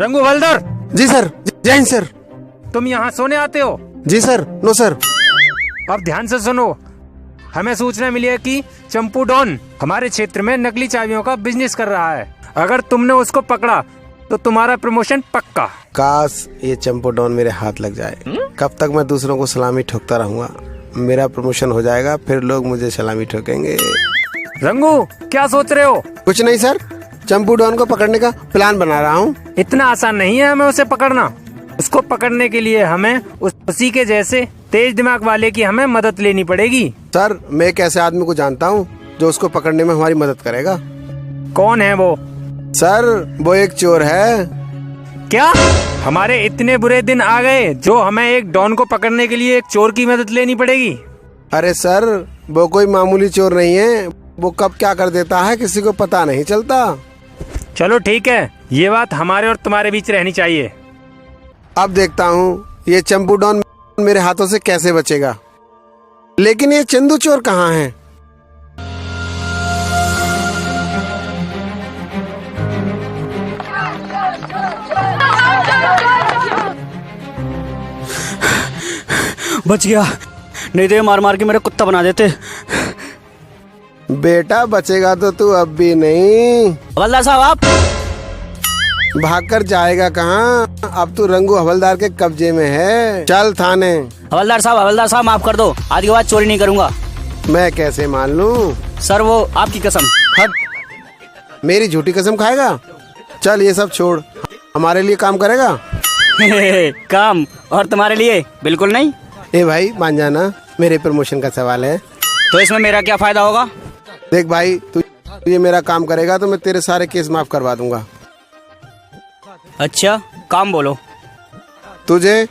रंगू हवलदार। जी sir. जय Hind sir. तुम यहाँ सोने आते हो? जी सर। No sir. अब ध्यान से सुनो, हमें सूचना मिली है कि चंपू डॉन हमारे क्षेत्र में नकली चाबियों का बिजनेस कर रहा है। अगर तुमने उसको पकड़ा तो तुम्हारा प्रमोशन पक्का। काश ये चंपू डॉन मेरे हाथ लग जाए। कब तक मैं दूसरों को सलामी ठोकता रहूंगा। मेरा प्रमोशन हो जाएगा, फिर लोग मुझे सलामी ठोकेंगे। रंगू क्या सोच रहे हो? कुछ नहीं सर, चंपू डॉन को पकड़ने का प्लान बना रहा हूँ। इतना आसान नहीं है हमें उसे पकड़ना। उसको पकड़ने के लिए हमें उसी के जैसे तेज दिमाग वाले की हमें मदद लेनी पड़ेगी। सर मैं एक ऐसे आदमी को जानता हूँ जो उसको पकड़ने में हमारी मदद करेगा। कौन है वो? सर वो एक चोर है। क्या हमारे इतने बुरे दिन आ गए जो हमें एक डॉन को पकड़ने के लिए एक चोर की मदद लेनी पड़ेगी? अरे सर वो कोई मामूली चोर नहीं है। वो कब क्या कर देता है किसी को पता नहीं चलता। चलो ठीक है, ये बात हमारे और तुम्हारे बीच रहनी चाहिए। अब देखता हूँ ये चंपू डॉन मेरे हाथों से कैसे बचेगा। लेकिन ये चंदू चोर कहाँ है? बच गया, नहीं तो ये मार मार के मेरा कुत्ता बना देते। बेटा बचेगा तो तू अब भी नहीं। हवलदार साहब आप भागकर जाएगा कहाँ? अब तू रंगू हवलदार के कब्जे में है। चल थाने। हवलदार साहब माफ कर दो, आज के बाद चोरी नहीं करूंगा। मैं कैसे मान लूं? सर वो आपकी कसम। हट, मेरी झूठी कसम खाएगा? चल ये सब छोड़, हमारे लिए काम करेगा? काम? और तुम्हारे लिए बिल्कुल नहीं। ए भाई मान जाना, मेरे प्रमोशन का सवाल है। तो इसमें मेरा क्या फायदा होगा? देख भाई, तू ये मेरा काम करेगा तो मैं तेरे सारे केस माफ करवा दूंगा। अच्छा काम बोलो। तुझे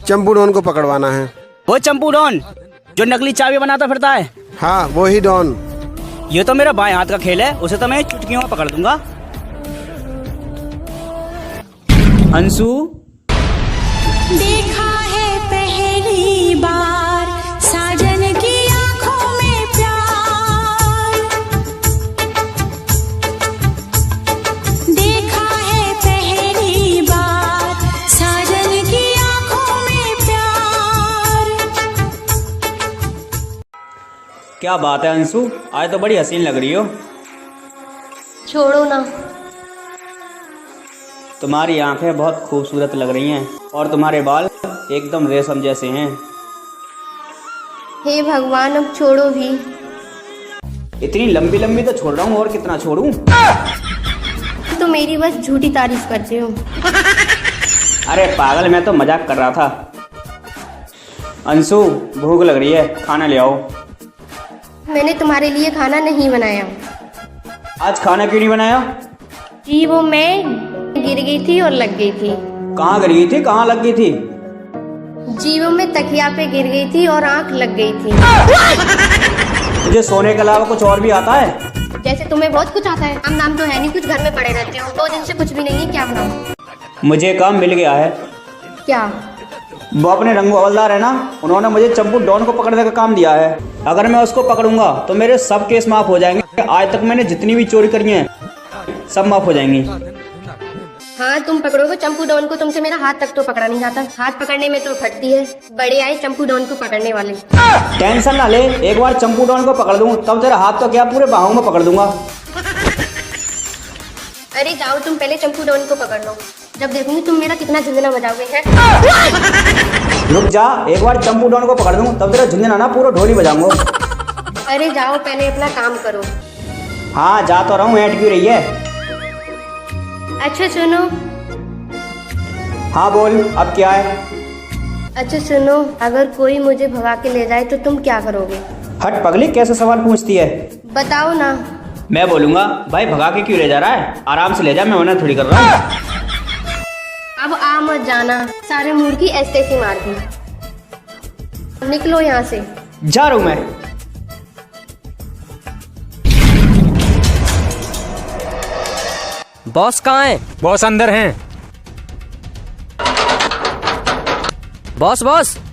चंपू डॉन को पकड़वाना है। वो चंपू डॉन जो नकली चाबी बनाता फिरता है? हाँ वो ही डॉन। ये तो मेरा बाएं हाथ का खेल है, उसे तो मैं चुटकियों में पकड़ दूंगा। अंशु देखा है पहली बार साजन की आंखों में प्यार। देखा है पहली बार साजन की आंखों में प्यार। क्या बात है अंशु, आज तो बड़ी हसीन लग रही हो। छोड़ो ना। तुम्हारी आंखें बहुत खूबसूरत लग रही हैं और तुम्हारे बाल एकदम रेशम जैसे हैं। हे भगवान अब छोड़ो भी। इतनी लंबी लंबी तो छोड़ रहा हूँ, और कितना छोड़ूं? तो मेरी बस झूठी तारीफ करते हो। अरे पागल, मैं तो मजाक कर रहा था। अंशु भूख लग रही है, खाना ले आओ। मैंने तुम्हारे लिए खाना नहीं बनाया। आज खाना क्यों नहीं बनाया? जी वो मैं गिर गई थी और लग गई थी। कहाँ गिर गई थी, कहाँ लग गई थी? जी वो मैं तकिया पे गिर गई थी और आंख लग गई थी। तुझे सोने के अलावा कुछ और भी आता है? जैसे तुम्हें बहुत कुछ आता है। काम नाम तो है नहीं, कुछ घर में पड़े रहते हो। 2 दिन से कुछ भी नहीं है, क्या बनाऊं? मुझे काम मिल गया है। क्या? वो अपने रंगू हवलदार है ना, उन्होंने मुझे चंपू डॉन को पकड़ने का काम दिया है। अगर मैं उसको पकड़ूंगा तो मेरे सब केस माफ हो जाएंगे। आज तक मैंने जितनी भी चोरी करी है सब माफ हो जाएंगी। हाँ तुम पकड़ोगे चंपू डॉन को, तुमसे मेरा हाथ तक तो पकड़ा नहीं जाता। हाथ पकड़ने में तो फटती है। बड़े आए चंपू डॉन को पकड़ने वाले। टेंशन ना ले, एक बार चंपू डॉन को पकड़ दूं तब तेरा हाथ तो क्या पूरे बाहों में पकड़ दूंगा। अरे जाओ तुम पहले चंपू डॉन को पकड़ लो, जब देखूंगी तुम मेरा कितना झुंझुना बजाओगे। हैं रुक जा, एक बार चंपू डॉन को पकड़ दूं तब तेरा झुंझुना ना पूरा ढोली बजाऊंगा। अरे जाओ पहले अपना काम करो। हाँ जा तो रहा हूँ, ऐट क्यों रही है? अच्छा सुनो। हाँ बोल, अब क्या है? अच्छा सुनो, अगर कोई मुझे भगा के ले जाए तो तुम क्या करोगे? हट पगली, कैसे सवाल पूछती है? बताओ ना। मैं बोलूंगा भाई भगा के क्यों ले जा रहा है, आराम से ले जा, मैं मना थोड़ी कर रहा हूँ। अब आ मत जाना, सारे मूड की ऐसे मार दी। निकलो यहाँ से। जा रहा हूँ मैं। बॉस कहाँ है? बॉस अंदर हैं। बॉस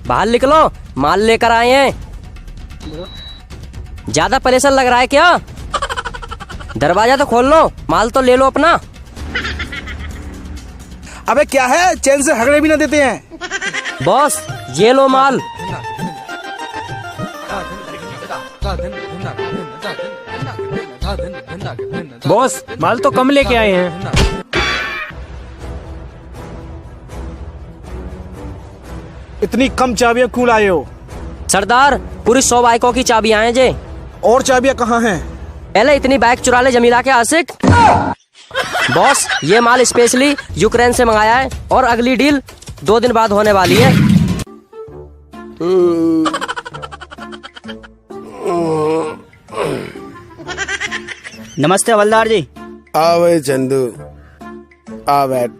बाहर निकलो, माल लेकर आए हैं। ज्यादा परेशान लग रहा है क्या? दरवाजा तो खोल लो, माल तो ले लो अपना। अबे क्या है, चैन से हगड़े भी ना देते हैं। बॉस ये लो माल। बॉस माल तो कम लेके आए हैं। इतनी कम चाबियां क्यों लाए हो? सरदार पूरी 100 बाइकों की चाबियां हैं जे। और चाबियां कहाँ हैं? पहले इतनी बाइक चुरा ले जमीला के आशिक। बॉस ये माल स्पेशली यूक्रेन से मंगाया है और अगली डील 2 दिन बाद होने वाली है। नमस्ते हवलदार जी। आ भाई चंदू, आ बैठ।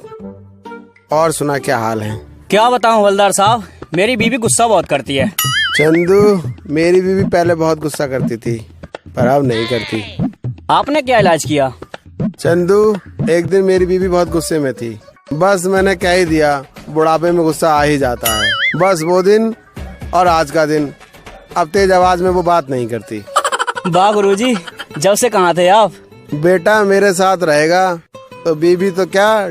और सुना, क्या हाल है? क्या बताऊं हवलदार साहब, मेरी बीवी गुस्सा बहुत करती है। चंदू, मेरी बीवी पहले बहुत गुस्सा करती थी, पर अब नहीं करती। आपने क्या इलाज किया? चंदू, एक दिन मेरी बीवी बहुत गुस्से में थी। बस मैंने कह ही दिया, बुढ़ापे में गुस्सा आ ही जाता है। बस वो दिन और आज का दिन, अब तेज आवाज में वो बात नहीं करती। वाह गुरुजी, जब से कहाँ थे आप? बेटा मेरे साथ रहेगा तो बीबी तो क्या,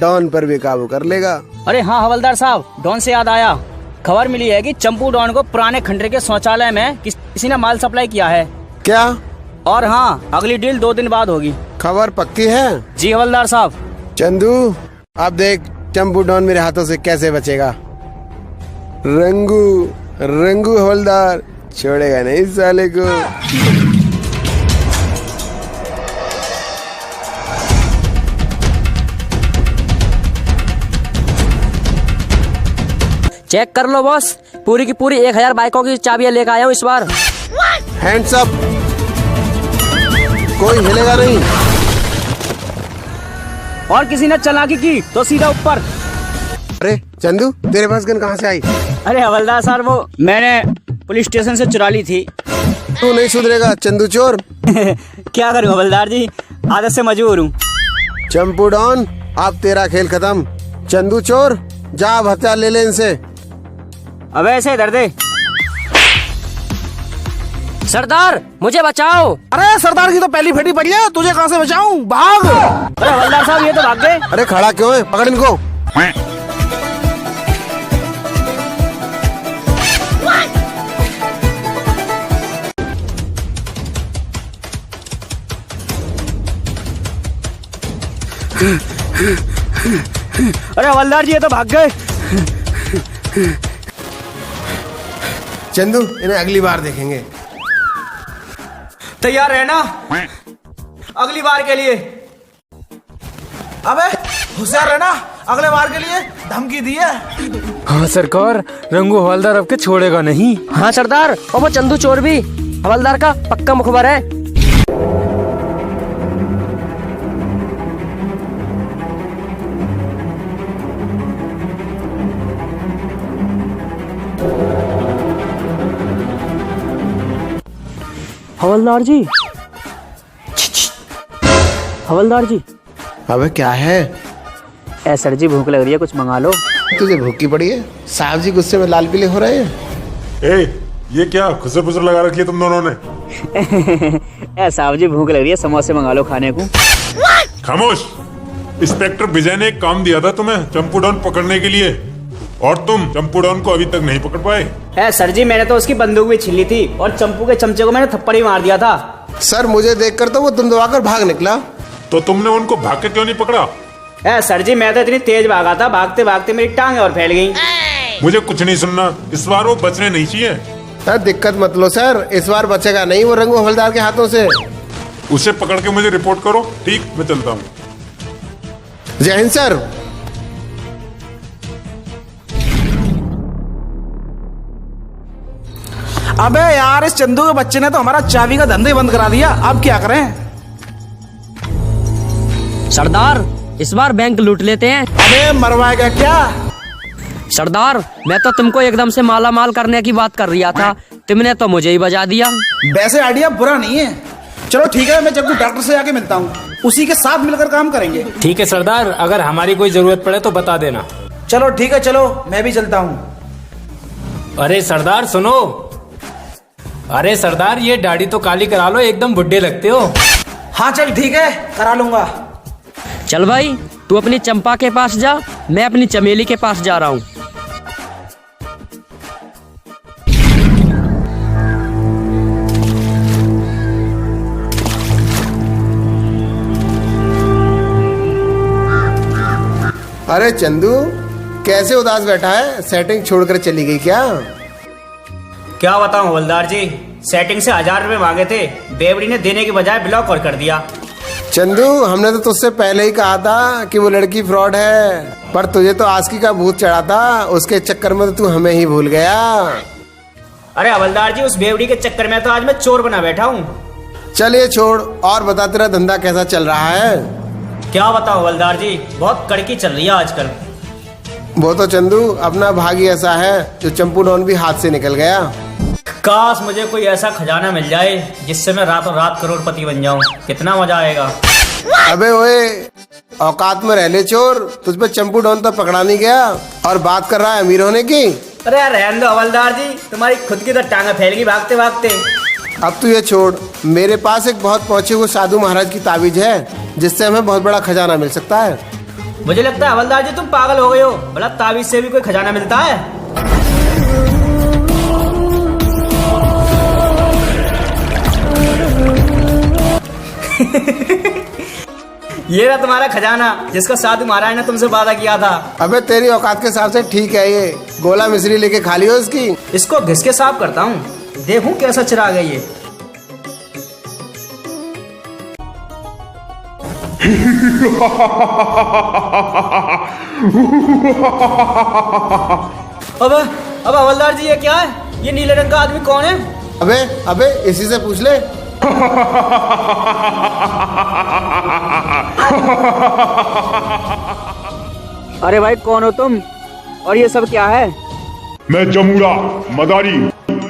डॉन पर भी काबू कर लेगा। अरे हाँ हवलदार साहब, डॉन से याद आया, खबर मिली है कि चंपू डॉन को पुराने खंडर के शौचालय में किसी ने माल सप्लाई किया है। क्या? और हाँ, अगली डील 2 दिन बाद होगी। खबर पक्की है? जी हवलदार साहब। चंदू, अब देख चंपू डॉन मेरे हाथों से कैसे बचेगा। रंगू रंगू हवलदार छोड़ेगा नहीं इस साले को। चेक कर लो बॉस, पूरी की पूरी 1000 बाइकों की चाबियां लेकर आया हूँ इस बार। हैंड्स अप, कोई हिलेगा नहीं। और किसी ने चालाकी की तो सीधा ऊपर। अरे चंदू, तेरे पास गन कहाँ से आई? अरे हवलदार साहब, वो मैंने पुलिस स्टेशन से चुरा ली थी। तू नहीं सुधरेगा चंदू चोर। क्या करूं हवलदार जी, आदत से मजबूर हूँ। चंपू डॉन, अब तेरा खेल खत्म। चंदू चोर, जा अब हथियार ले ले इनसे। अबे ऐसे इधर दे। सरदार मुझे बचाओ। अरे सरदार की तो पहली फटी पड़ी है, तुझे कहाँ से बचाऊं, भाग। अरे हवलदार साहब, ये तो भाग गए। अरे खड़ा क्यों है, पकड़ इनको। अरे हवलदार जी, ये तो भाग गए। चंदू, इन्हें अगली बार देखेंगे। तैयार रहना अगली बार के लिए। अबे होशियार रहना, अगले बार के लिए धमकी दी है। हाँ सरकार, रंगू हवलदार अब के छोड़ेगा नहीं। हाँ सरदार, और वो चंदू चोर भी हवलदार का पक्का मुखबर है। हवलदार जी, हवलदार जी। अबे क्या है? ए सर जी, भूख लग रही है, कुछ मंगा लो। तुझे भूखी पड़ी है? साहब जी गुस्से में लाल पीले हो रहे हैं। ये क्या खुसर पुसर लगा रखी है तुम दोनों ने? ए साहब जी, भूख लग रही है, समोसे मंगा लो खाने को। खामोश। इंस्पेक्टर विजय ने एक काम दिया था तुम्हें चंपू डॉन पकड़ने के लिए, और तुम चंपू डॉन को अभी तक नहीं पकड़ पाए। ए सर जी, मैंने तो उसकी बंदूक भी छीन ली थी और चंपू के चमचे को मैंने थप्पड़ ही मार दिया था। सर, मुझे देखकर तो वो तुम दबाकर भाग निकला। तो तुमने उनको भाग के क्यों नहीं पकड़ा? ए सर जी, मैं तो इतनी तेज भागा था, भागते भागते मेरी टांगे और फैल गई। मुझे कुछ नहीं सुनना, इस बार वो बचने नहीं चाहिए। सर दिक्कत मत लो सर, इस बार बचेगा नहीं वो रंगू हवलदार के हाथों से। उसे पकड़ के मुझे रिपोर्ट करो। ठीक, मैं चलता हूँ। जय हिंद सर। अबे यार, इस चंदू के बच्चे ने तो हमारा चाबी का धंधे बंद करा दिया, अब क्या करें? सरदार इस बार बैंक लूट लेते हैं। अबे मरवाएगा क्या? सरदार मैं तो तुमको एकदम से माला माल करने की बात कर रहा था, तुमने तो मुझे ही बजा दिया। वैसे आइडिया बुरा नहीं है। चलो ठीक है, मैं जग्गू डॉक्टर से जाके मिलता हूँ, उसी के साथ मिलकर काम करेंगे। ठीक है सरदार, अगर हमारी कोई जरूरत पड़े तो बता देना। चलो ठीक है, चलो मैं भी चलता हूँ। अरे सरदार सुनो। अरे सरदार, ये दाढ़ी तो काली करा लो, एकदम बुड्ढे लगते हो। हाँ चल ठीक है, करा लूंगा। चल भाई तू अपनी चंपा के पास जा, मैं अपनी चमेली के पास जा रहा हूँ। अरे चंदू, कैसे उदास बैठा है? सेटिंग छोड़कर चली गई क्या? क्या बताऊं हवलदार जी, सेटिंग से 1000 रुपए मांगे थे, बेवड़ी ने देने की बजाय ब्लॉक और कर दिया। चंदू, हमने तो तुझसे पहले ही कहा था कि वो लड़की फ्रॉड है, पर तुझे तो आस्की का भूत चढ़ा था। उसके चक्कर में तो तू हमें ही भूल गया। अरे हवलदार जी, उस बेवड़ी के चक्कर में तो आज मैं चोर बना बैठा हूँ। चल ये छोड़ और बता, तेरा धंधा कैसा चल रहा है? क्या बताऊं हवलदार जी, बहुत कड़की चल रही है आजकल। वो तो चंदू अपना भागी ऐसा है जो चंपू डॉन भी हाथ से निकल गया। काश मुझे कोई ऐसा खजाना मिल जाए जिससे मैं रातों रात करोड़पति बन जाऊं, कितना मजा आएगा। अबे ओए, औकात में रह ले चोर, तुझ पे चंपू डॉन तो पकड़ा नहीं गया और बात कर रहा है अमीर होने की। अरे यार रहने दो हवलदार जी, तुम्हारी खुद की तो टांगे फैल गई भागते भागते। अब तू ये छोड़, मेरे पास एक बहुत पहुंचे हुए साधु महाराज की ताबीज है जिससे हमें बहुत बड़ा खजाना मिल सकता है। मुझे लगता है हवलदार जी तुम पागल हो गए हो, भला ताबीज से भी कोई खजाना मिलता है? ये रहा तुम्हारा खजाना जिसका साधु महाराज ने तुमसे वादा किया था। अबे तेरी औकात के हिसाब से ठीक है, ये गोला मिश्री लेके खा लियो इसकी। इसको घिस के साफ करता हूँ, देखूं कैसा चिराग है ये। अब हवलदार जी ये क्या है? ये नीले रंग का आदमी कौन है? अबे अबे इसी से पूछ ले। अरे भाई कौन हो तुम और ये सब क्या है? मैं जमुरा मदारी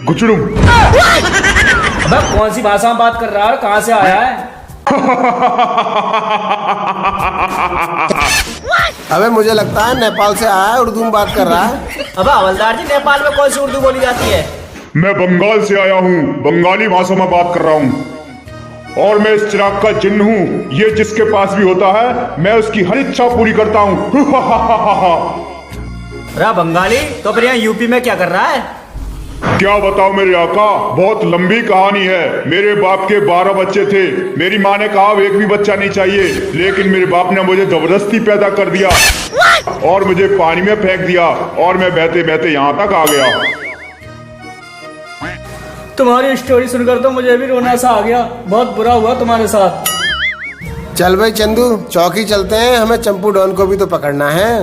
गुचड़ू। अबे कौन सी भाषा में बात कर रहा है और कहाँ से आया है? अबे मुझे लगता है नेपाल से आया है, उर्दू में बात कर रहा है। अबे हवलदार जी, नेपाल में कौन सी उर्दू बोली जाती है? मैं बंगाल से आया हूँ, बंगाली भाषा में बात कर रहा हूँ और मैं इस चिराग का जिन्न हूँ। ये जिसके पास भी होता है मैं उसकी हर इच्छा पूरी करता हूँ। अरे बंगाली, तो फिर यहाँ यूपी में क्या कर रहा है? क्या बताओ मेरे आका, बहुत लंबी कहानी है। मेरे बाप के 12 बच्चे थे। मेरी माँ ने कहा एक भी बच्चा नहीं चाहिए, लेकिन मेरे बाप ने मुझे जबरदस्ती पैदा कर दिया और मुझे पानी में फेंक दिया और मैं बहते बहते यहाँ तक आ गया। तुम्हारी स्टोरी सुनकर तो मुझे भी रोना सा आ गया, बहुत बुरा हुआ तुम्हारे साथ। चल भाई चंदू, चौकी चलते हैं, हमें चंपू डॉन को भी तो पकड़ना है।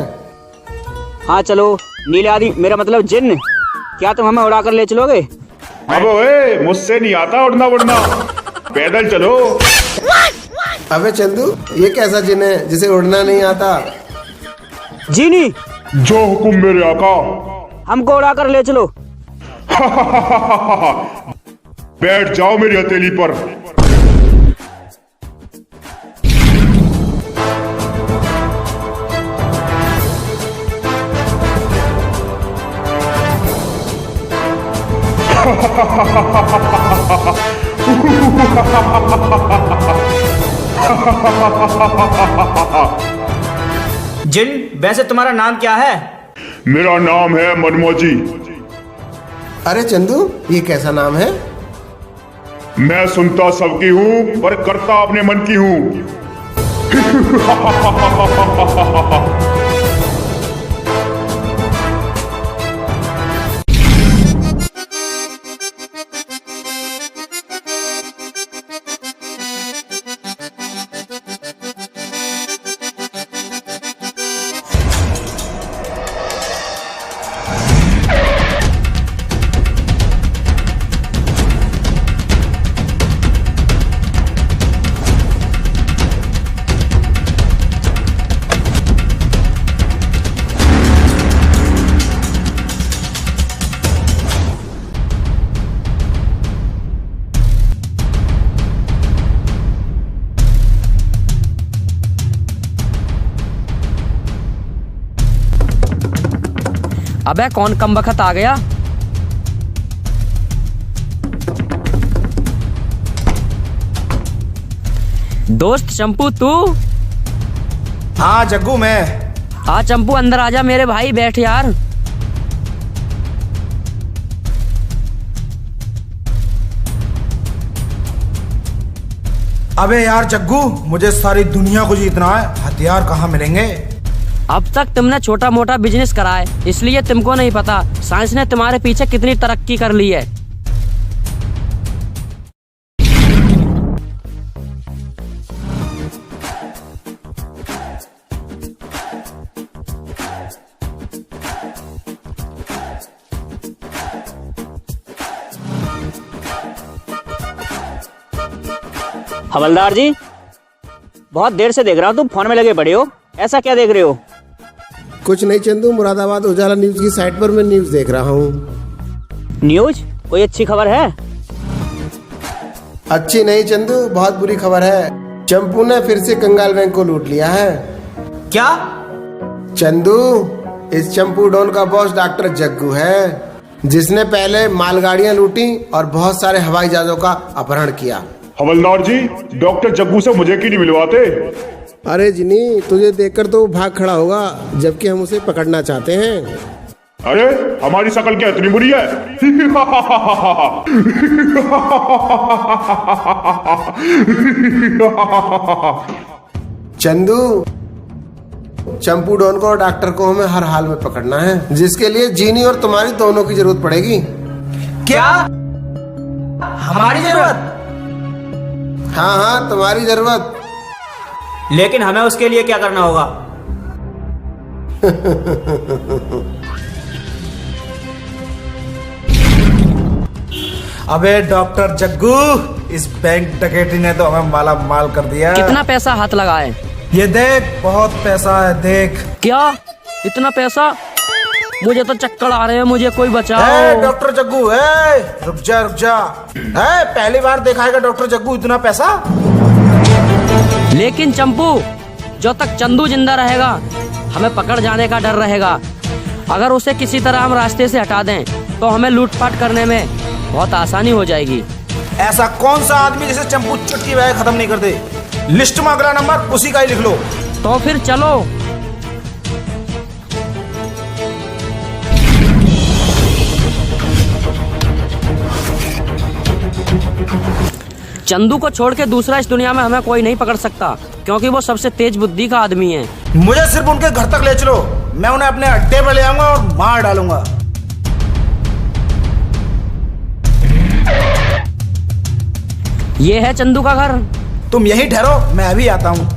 हाँ चलो। नीले आदमी, मेरा मतलब जिन्न, क्या तुम हमें उड़ा कर ले चलोगे? अब ओए, मुझसे नहीं आता उड़ना उड़ना, पैदल चलो। अबे चंदू, ये कैसा जिन है जिसे उड़ना नहीं आता? जीनी, जो हुकुम मेरे आका। हमको उड़ा कर ले चलो। बैठ जाओ मेरी हथेली पर। जिन, वैसे तुम्हारा नाम क्या है? मेरा नाम है मनमोजी। अरे चंदू, ये कैसा नाम है? मैं सुनता सबकी हूँ पर करता अपने मन की हूँ। अबे कौन कमबख्त आ गया? दोस्त चंपू, तू हाँ जग्गू मैं। हाँ चंपू अंदर आजा मेरे भाई, बैठ यार। अबे यार जग्गू, मुझे सारी दुनिया को जीतना है, हथियार कहाँ मिलेंगे? अब तक तुमने छोटा मोटा बिजनेस करा है, इसलिए तुमको नहीं पता साइंस ने तुम्हारे पीछे कितनी तरक्की कर ली है। हवलदार जी, बहुत देर से देख रहा हूँ तुम फोन में लगे पड़े हो, ऐसा क्या देख रहे हो? कुछ नहीं चंदू, मुरादाबाद उजाला न्यूज की साइट पर मैं न्यूज देख रहा हूँ। न्यूज? कोई अच्छी खबर है? अच्छी नहीं चंदू, बहुत बुरी खबर है। चंपू ने फिर से कंगाल बैंक को लूट लिया है। क्या? चंदू, इस चंपू डॉन का बॉस डॉक्टर जग्गू है, जिसने पहले मालगाड़ियां लूटी और बहुत सारे हवाई जहाजों का अपहरण किया। हवलदार जी, डॉक्टर जग्गू से मुझे क्यों नहीं मिलवाते? अरे जिनी, तुझे देखकर तो वो भाग खड़ा होगा, जबकि हम उसे पकड़ना चाहते हैं। अरे हमारी शक्ल क्या इतनी बुरी है? चंदू, चंपू डॉन को और डॉक्टर को हमें हर हाल में पकड़ना है, जिसके लिए जीनी और तुम्हारी दोनों की जरूरत पड़ेगी। क्या? हमारी जरूरत? हाँ हाँ, तुम्हारी जरूरत। लेकिन हमें उसके लिए क्या करना होगा? अबे डॉक्टर जग्गू, इस बैंक डकैती ने तो हमें माला माल कर दिया। कितना पैसा हाथ लगाए? ये देख, बहुत पैसा है, देख। क्या इतना पैसा? मुझे तो चक्कर आ रहे हैं, मुझे कोई बचाओ। डॉक्टर जग्गू, रुक जा रुक जा। पहली बार देखा है डॉक्टर जग्गू इतना पैसा। लेकिन चंपू, जो तक चंदू जिंदा रहेगा हमें पकड़ जाने का डर रहेगा। अगर उसे किसी तरह हम रास्ते से हटा दें तो हमें लूटपाट करने में बहुत आसानी हो जाएगी। ऐसा कौन सा आदमी जिसे चंपू चुटकी बजाय खत्म नहीं कर दे? लिस्ट में अगला नंबर उसी का ही लिख लो। तो फिर चलो। चंदू को छोड़ के दूसरा इस दुनिया में हमें कोई नहीं पकड़ सकता, क्योंकि वो सबसे तेज बुद्धि का आदमी है। मुझे सिर्फ उनके घर तक ले चलो, मैं उन्हें अपने अड्डे पे ले आऊंगा और मार डालूंगा। ये है चंदू का घर। तुम यहीं ठहरो, मैं अभी आता हूँ।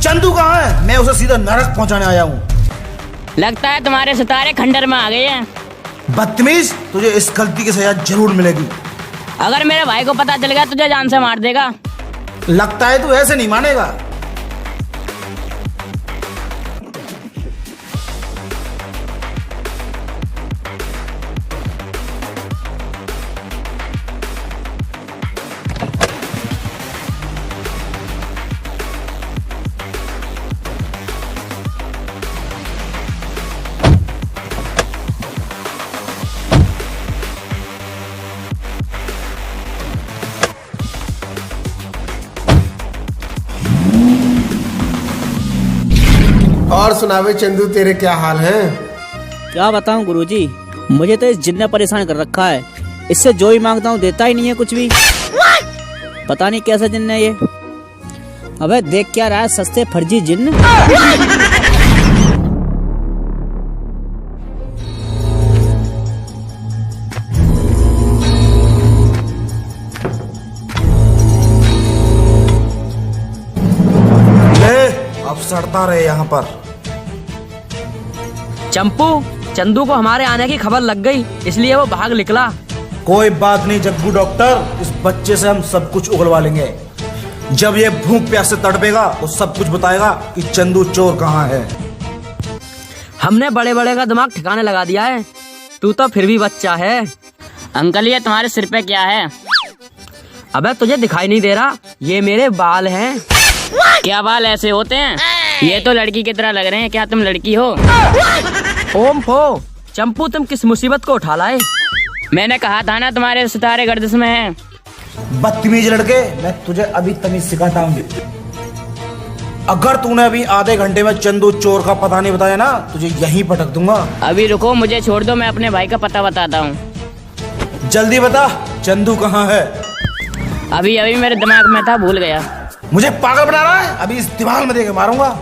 चंदू कहाँ है? मैं उसे सीधा नरक पहुंचाने आया हूँ। लगता है तुम्हारे सितारे खंडर में आ गए हैं। बदतमीज, तुझे इस गलती की सजा जरूर मिलेगी। अगर मेरे भाई को पता चल गया तुझे जान से मार देगा। लगता है तू ऐसे नहीं मानेगा। और सुनावे चंदू, तेरे क्या हाल हैं? क्या बताऊं गुरुजी, मुझे तो इस जिन्न ने परेशान कर रखा है। इससे जो भी मांगता हूँ देता ही नहीं है कुछ भी। पता नहीं कैसा जिन्न है ये। अबे देख क्या रहा है, सस्ते फर्जी जिन्न। अब सड़ता रहे यहाँ पर। चंपू, चंदू को हमारे आने की खबर लग गई, इसलिए वो भाग निकला। कोई बात नहीं जग्गू डॉक्टर, इस बच्चे से हम सब कुछ उगलवा लेंगे। जब ये भूख प्यास से तड़पेगा तो सब कुछ बताएगा कि चंदू चोर कहाँ है। हमने बड़े बड़े का दिमाग ठिकाने लगा दिया है, तू तो फिर भी बच्चा है। अंकल ये तुम्हारे सिर पे क्या है? अबे तुझे दिखाई नहीं दे रहा? ये मेरे बाल हैं। क्या बाल ऐसे होते हैं? ये तो लड़की की तरह लग रहे हैं, क्या तुम लड़की हो? ओम फो, चंपू तुम किस मुसीबत को उठा लाए? मैंने कहा था ना तुम्हारे सितारे गर्दिश में हैं। बदतमीज लड़के, मैं तुझे अभी तमीज सिखाता हूँ। अगर तूने अभी आधे घंटे में चंदू चोर का पता नहीं बताया ना, तुझे यहीं पटक दूंगा। अभी रुको, मुझे छोड़ दो, मैं अपने भाई का पता बताता हूँ। जल्दी बता, चंदू कहाँ है? अभी अभी मेरे दिमाग में था, भूल गया। मुझे पागल बना रहा है? अभी इस दीवार में देके मारूंगा।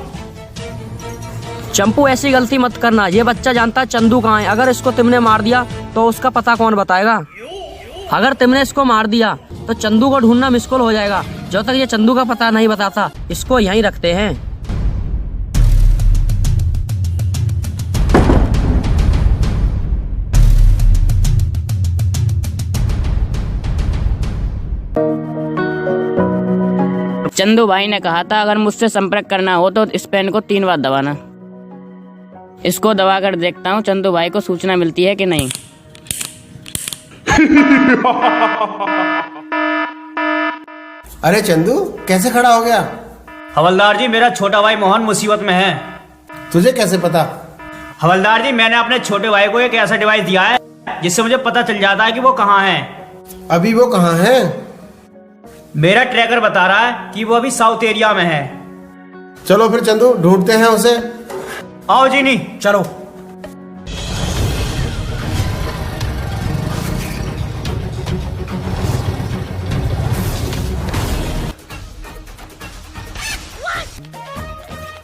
चंपू ऐसी गलती मत करना, ये बच्चा जानता है चंदू कहाँ है। अगर इसको तुमने मार दिया तो उसका पता कौन बताएगा? अगर तुमने इसको मार दिया तो चंदू को ढूंढना मुश्किल हो जाएगा। जब तक ये चंदू का पता नहीं बताता, इसको यहीं रखते हैं। चंदू भाई ने कहा था अगर मुझसे संपर्क करना हो तो इस पेन को 3 बार दबाना। इसको दबा कर देखता हूँ चंदू भाई को सूचना मिलती है कि नहीं। अरे चंदू, कैसे खड़ा हो गया? हवलदार जी, मेरा छोटा भाई मोहन मुसीबत में है। तुझे कैसे पता? हवलदार जी, मैंने अपने छोटे भाई को एक ऐसा डिवाइस दिया है जिससे मुझे पता चल जाता है कि वो कहाँ है। अभी वो कहाँ है? मेरा ट्रैकर बता रहा है कि वो अभी साउथ एरिया में है। चलो फिर चंदू, ढूंढते हैं उसे। आओ जी। नहीं चलो।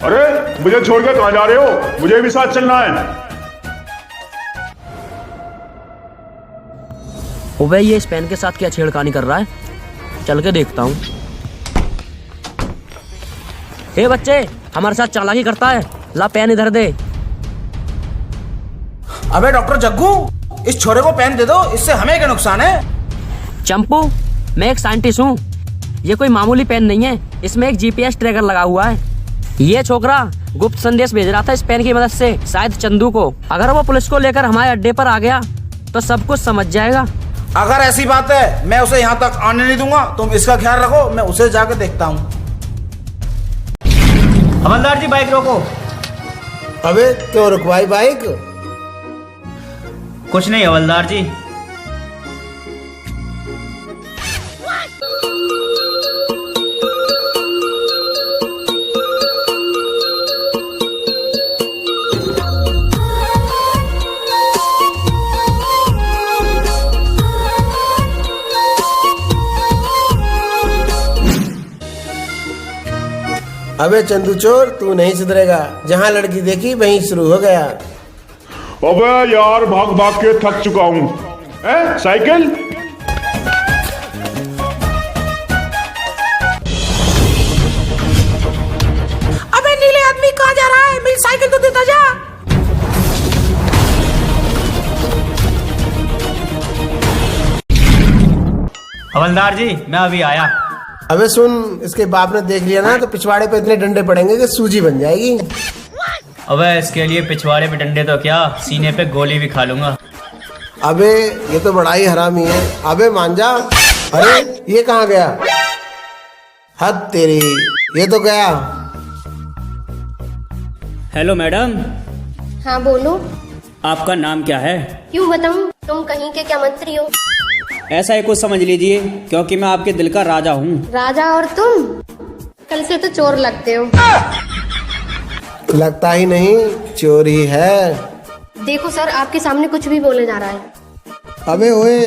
अरे मुझे छोड़ के कहाँ जा रहे हो? मुझे भी साथ चलना है। ओबे, ये इस पेन के साथ क्या छेड़खानी कर रहा है? चल के देखता हूँ। ए बच्चे, हमारे साथ चालाकी करता है, ला पेन इधर दे। अबे डॉक्टर जग्गू, इस छोरे को पेन दे दो, इससे हमें क्या नुकसान है? चंपू, मैं एक साइंटिस्ट हूँ, ये कोई मामूली पेन नहीं है, इसमें एक जीपीएस ट्रैकर लगा हुआ है। ये छोकरा गुप्त संदेश भेज रहा था इस पेन की मदद से, शायद चंदू को। अगर वो पुलिस को लेकर हमारे अड्डे पर आ गया तो सब कुछ समझ जाएगा। अगर ऐसी बात है, मैं उसे यहाँ तक आने नहीं दूंगा। तुम इसका ख्याल रखो, मैं उसे जाके देखता हूँ। हवलदार जी, बाइक रोको। अबे क्यों रुकवाई बाइक? कुछ नहीं हवलदार जी। अबे चंदू चोर, तू नहीं सुधरेगा। जहाँ लड़की देखी वहीं शुरू हो गया। अबे यार, भाग भाग के थक चुका हूँ। साइकिल? अबे नीले आदमी कहाँ जा रहा है? मेरी साइकिल तो देता जा। हवलदार जी, मैं अभी आया। अबे सुन, इसके बाप ने देख लिया ना तो पिछवाड़े पे इतने डंडे पड़ेंगे कि सूजी बन जाएगी। अबे इसके लिए पिछवाड़े पे डंडे तो क्या, सीने पे गोली भी खा लूंगा। अबे ये तो बड़ा ही हरामी है। अबे मान जा। अरे ये कहाँ गया? हद तेरी, ये तो गया। हेलो मैडम, हाँ बोलो। आपका नाम क्या है? क्यों बताऊं? तुम कहीं के क्या मंत्री हो? ऐसा ही कुछ समझ लीजिए, क्योंकि मैं आपके दिल का राजा हूँ। राजा? और तुम कल से तो चोर लगते हो। लगता ही नहीं, चोर ही है। देखो सर, आपके सामने कुछ भी बोले जा रहा है। अबे ओए,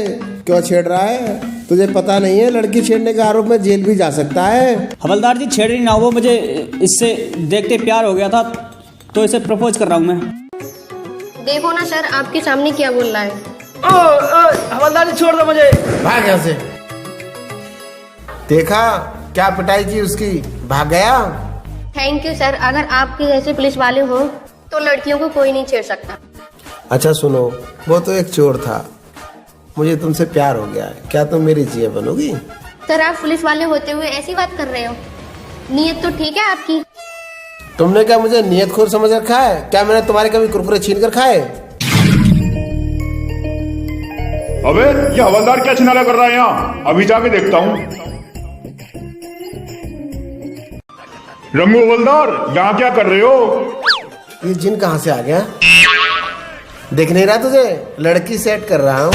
क्यों छेड़ रहा है? तुझे पता नहीं है लड़की छेड़ने के आरोप में जेल भी जा सकता है। हवलदार जी, छेड़ रही ना हो, मुझे इससे देखते प्यार हो गया था तो इसे प्रपोज कर रहा हूँ मैं। देखो ना सर, आपके सामने क्या बोल रहा है। हवलदार जी छोड़ दो मुझे। भाग यहाँ से। देखा क्या पिटाई की उसकी, भाग गया। थैंक यू सर, अगर आपके जैसे पुलिस वाले हो तो लड़कियों को कोई नहीं छेड़ सकता। अच्छा सुनो, वो तो एक चोर था, मुझे तुमसे प्यार हो गया। क्या तुम मेरी जिया बनोगी? सर, आप पुलिस वाले होते हुए ऐसी बात कर रहे हो? नीयत तो ठीक है आपकी। तुमने क्या मुझे नियतखोर समझ रखा है? क्या मैंने तुम्हारे कभी कुरकुरे छीन कर खाए? अबे ये हवलदार क्या छिनाला कर रहा है यहाँ? अभी जाके देखता हूँ। रंगू हवलदार, यहाँ क्या कर रहे हो? ये जिन कहाँ से आ गया? दिख नहीं रहा तुझे? लड़की सेट कर रहा हूँ।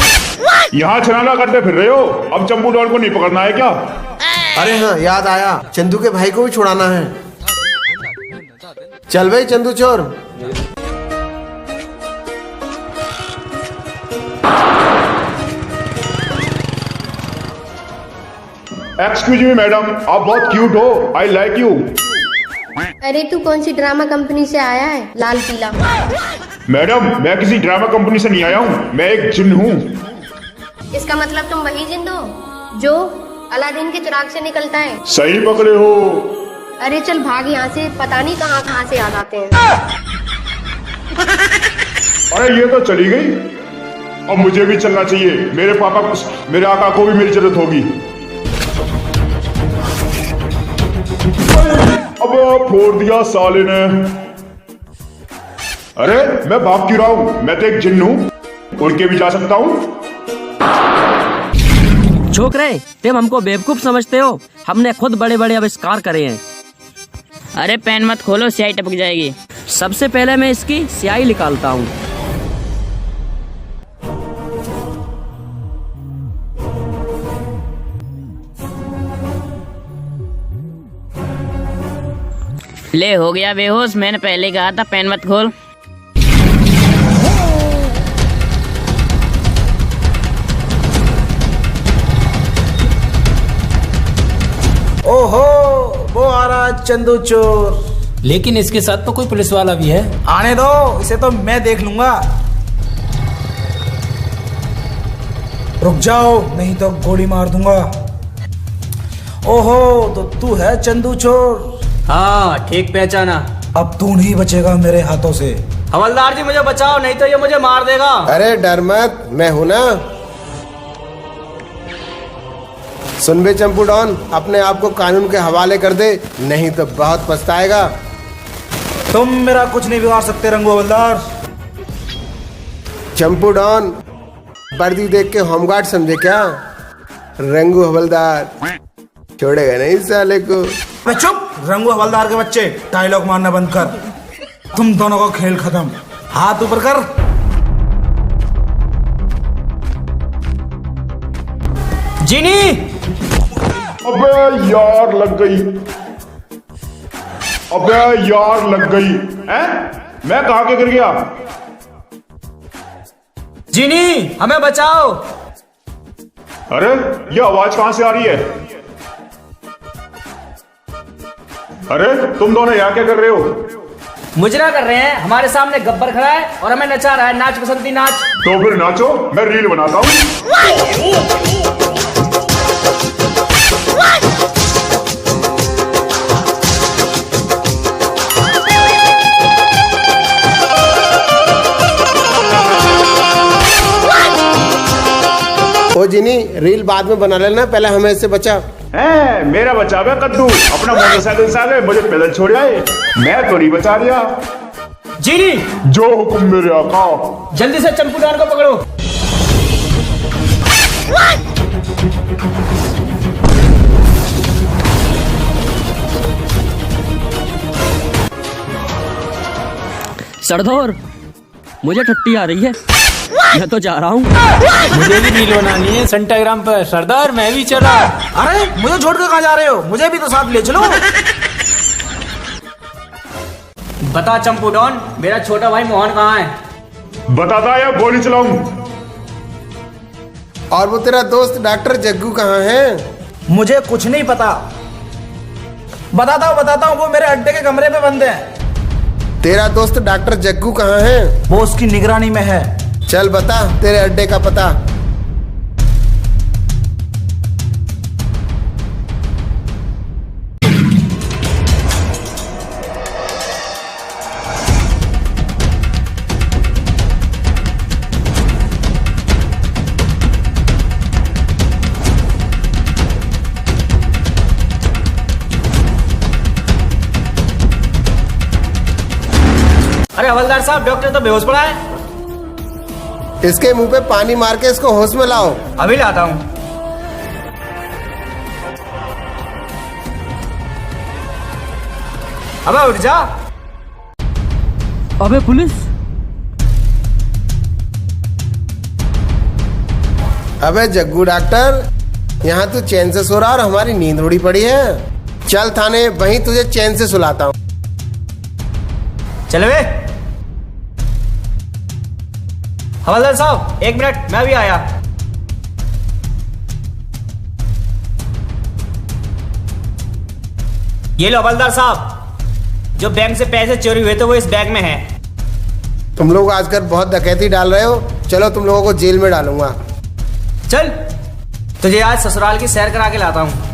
यहाँ छलांगा करते फिर रहे हो, अब चंपू डॉन को नहीं पकड़ना है क्या? अरे हाँ, याद आया, चंदू के भाई को भी छुड़ाना है। चल भाई चंदू चोर। एक्सक्यूज मी मैडम, आप बहुत क्यूट हो, आई लाइक यू। अरे तू कौन सी ड्रामा कंपनी से आया है, लाल पीला? मैडम, मैं किसी ड्रामा कंपनी से नहीं आया हूँ, मैं एक जिन्न हूँ। इसका मतलब तुम वही जिन्न हो जो अलादीन के चिराग से निकलता है? सही पकड़े हो। अरे चल भाग यहाँ से, पता नहीं कहाँ कहाँ से याद आते हैं। अरे ये तो चली गई, अब मुझे भी चलना चाहिए। मेरे आका को भी मेरी जरूरत होगी। अब फोड़ दिया साले ने। अरे मैं भाग क्यों रहा हूं? मैं तो एक जिन्न हूं, उड़ के भी जा सकता हूं। छोकरे, तुम हमको बेवकूफ समझते हो? हमने खुद बड़े बड़े आविष्कार करे हैं। अरे पेन मत खोलो, स्याही टपक जाएगी। सबसे पहले मैं इसकी स्याही निकालता हूँ। ले हो गया बेहोश, मैंने पहले कहा था पेन मत खोल। ओहो, वो आ रहा है चंदू चोर। लेकिन इसके साथ तो कोई पुलिस वाला भी है। आने दो, इसे तो मैं देख लूंगा। रुक जाओ, नहीं तो गोली मार दूंगा। ओहो, तो तू है चंदू चोर? हाँ, ठीक पहचाना। अब तू नहीं बचेगा मेरे हाथों से। हवलदार जी मुझे बचाओ, नहीं तो ये मुझे मार देगा। अरे डर मत, मैं हूं ना। सुन बे चंपू डॉन, अपने आप को कानून के हवाले कर दे, नहीं तो बहुत पछताएगा। तुम मेरा कुछ नहीं बिगाड़ सकते रंगू हवलदार। चंपू डॉन, वर्दी देख के होमगार्ड समझे क्या? रंगू हवलदार छोड़ेगा नहीं साले को। मैं चुप, रंगू हवलदार के बच्चे, डायलॉग मारना बंद कर। तुम दोनों का खेल खत्म। हाथ ऊपर कर। जीनी, अबे यार लग गई, अबे यार लग गई। हैं? मैं कहाँ के गिर गया? जीनी, हमें बचाओ। अरे ये आवाज कहाँ से आ रही है? अरे तुम दोनों यहाँ क्या कर रहे हो? मुजरा कर रहे हैं। हमारे सामने गब्बर खड़ा है और हमें नचा रहा है। नाच बसंती नाच। तो फिर नाचो, मैं रील बनाता हूँ। ओ जिनी, रील बाद में बना लेना, पहले हमें इससे बचा। मेरा बचा हुआ कद्दू अपना मोटरसाइकिल से आ गए, मुझे पैदल छोड़ आए, मैं तो नहीं बचा दिया। जीनी, जो हुक्म मेरे आका। जल्दी से चंपू डॉन को पकड़ो। सरदार, मुझे टट्टी आ रही है, मैं तो जा रहा हूँ। मुझे भी रील बनानी है इंस्टाग्राम पर। सरदार मैं भी चला। अरे मुझे छोड़ कर कहाँ जा रहे हो? मुझे भी तो साथ ले चलो। बता चंपू डॉन, मेरा छोटा भाई मोहन कहाँ है? बताता या गोली चलाऊं? और वो तेरा दोस्त डॉक्टर जग्गू कहाँ है? मुझे कुछ नहीं पता। बताता हूँ, वो मेरे अड्डे के कमरे पे बंद है। तेरा दोस्त डॉक्टर जग्गू कहाँ है? वो उसकी निगरानी में है। चल बता तेरे अड्डे का पता। अरे हवलदार साहब, डॉक्टर तो बेहोश पड़ा है। इसके मुंह पे पानी मार के इसको होश में लाओ। अभी लाता हूँ। अबे उठ जा। अबे पुलिस, अबे जग्गू डॉक्टर, यहाँ तू चैन से सो रहा और हमारी नींद उड़ी पड़ी है। चल थाने, वहीं तुझे चैन से सुलाता हूँ। चल बे। हवलदार साहब 1 मिनट, मैं भी आया। ये लो हवलदार साहब, जो बैंक से पैसे चोरी हुए थे वो इस बैग में है। तुम लोग आजकल बहुत डकैती डाल रहे हो, चलो तुम लोगों को जेल में डालूंगा। चल तुझे आज ससुराल की सैर करा के लाता हूँ।